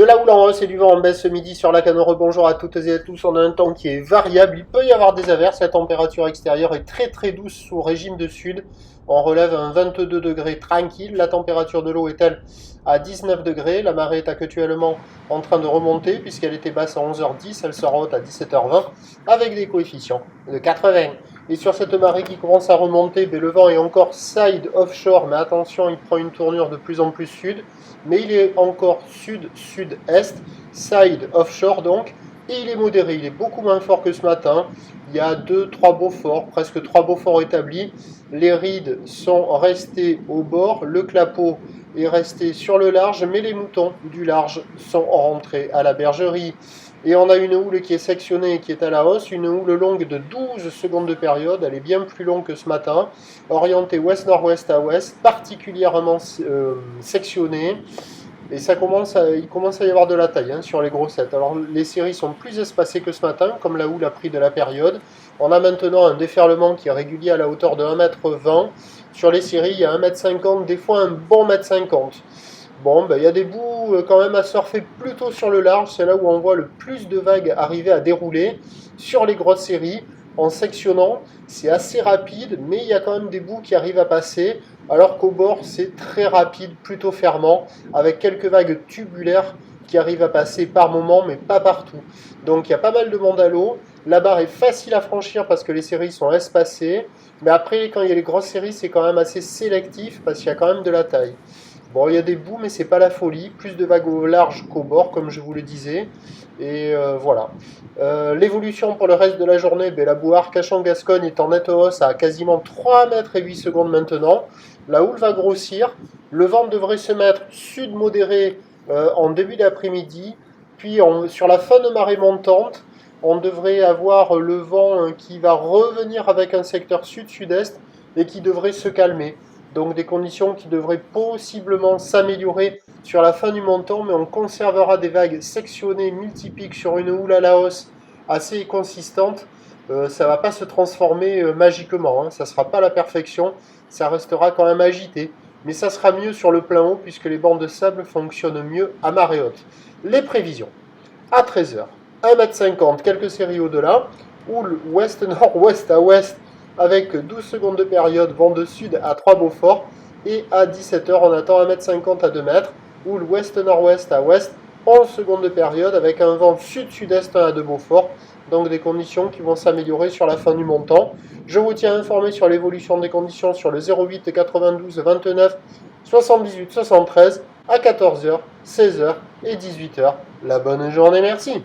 De la houle en hausse et du vent en baisse ce midi sur la Canore. Bonjour à toutes et à tous. On a un temps qui est variable. Il peut y avoir des averses. La température extérieure est très très douce sous régime de sud. On relève un 22 degrés tranquille. La température de l'eau est elle à 19 degrés. La marée est actuellement en train de remonter puisqu'elle était basse à 11h10. Elle sera haute à 17h20 avec des coefficients de 80. Et sur cette marée qui commence à remonter, le vent est encore side offshore, mais attention, il prend une tournure de plus en plus sud. Mais il est encore sud-sud-est, side offshore donc, et il est modéré, il est beaucoup moins fort que ce matin. Il y a 2-3 Beaufort, presque 3 Beaufort établis. Les rides sont restées au bord, le clapot est resté sur le large, mais les moutons du large sont rentrés à la bergerie. Et on a une houle qui est sectionnée et qui est à la hausse, une houle longue de 12 secondes de période, elle est bien plus longue que ce matin, orientée ouest-nord-ouest à ouest, particulièrement sectionnée. Et il commence à y avoir de la taille sur les grossettes. Alors les séries sont plus espacées que ce matin, comme la houle a pris de la période. On a maintenant un déferlement qui est régulier à la hauteur de 1,20 m. Sur les séries, il y a 1,50 m, des fois un bon 1,50 m. Bon, il y a des bouts quand même à surfer plutôt sur le large. C'est là où on voit le plus de vagues arriver à dérouler. Sur les grosses séries, en sectionnant, c'est assez rapide, mais il y a quand même des bouts qui arrivent à passer, alors qu'au bord, c'est très rapide, plutôt fermant, avec quelques vagues tubulaires qui arrivent à passer par moment, mais pas partout. Donc il y a pas mal de monde à l'eau. La barre est facile à franchir parce que les séries sont espacées, mais après, quand il y a les grosses séries, c'est quand même assez sélectif parce qu'il y a quand même de la taille. Bon, il y a des bouts, mais c'est pas la folie. Plus de vagues au large qu'au bord, comme je vous le disais. Et voilà. L'évolution pour le reste de la journée, la boue Arcachon-Gascogne est en nette hausse à quasiment 3 mètres et 8 secondes maintenant. La houle va grossir. Le vent devrait se mettre sud modéré en début d'après-midi. Puis sur la fin de marée montante, on devrait avoir le vent qui va revenir avec un secteur sud-sud-est et qui devrait se calmer. Donc des conditions qui devraient possiblement s'améliorer sur la fin du montant, mais on conservera des vagues sectionnées multipiques sur une houle à la hausse assez consistante. Ça ne va pas se transformer magiquement, ça ne sera pas la perfection, ça restera quand même agité. Mais ça sera mieux sur le plein haut puisque les bancs de sable fonctionnent mieux à marée haute. Les prévisions. À 13h, 1,50 m, quelques séries au-delà, houle ouest-nord-ouest à ouest avec 12 secondes de période, vent de sud à 3 Beaufort, et à 17h on attend 1,50 m à 2 mètres, houle ouest-nord-ouest à ouest, 11 secondes de période avec un vent sud-sud-est à 2 Beaufort, donc des conditions qui vont s'améliorer sur la fin du montant. Je vous tiens informé sur l'évolution des conditions sur le 08 92 29 78 73 à 14h, 16h et 18h. La bonne journée, merci.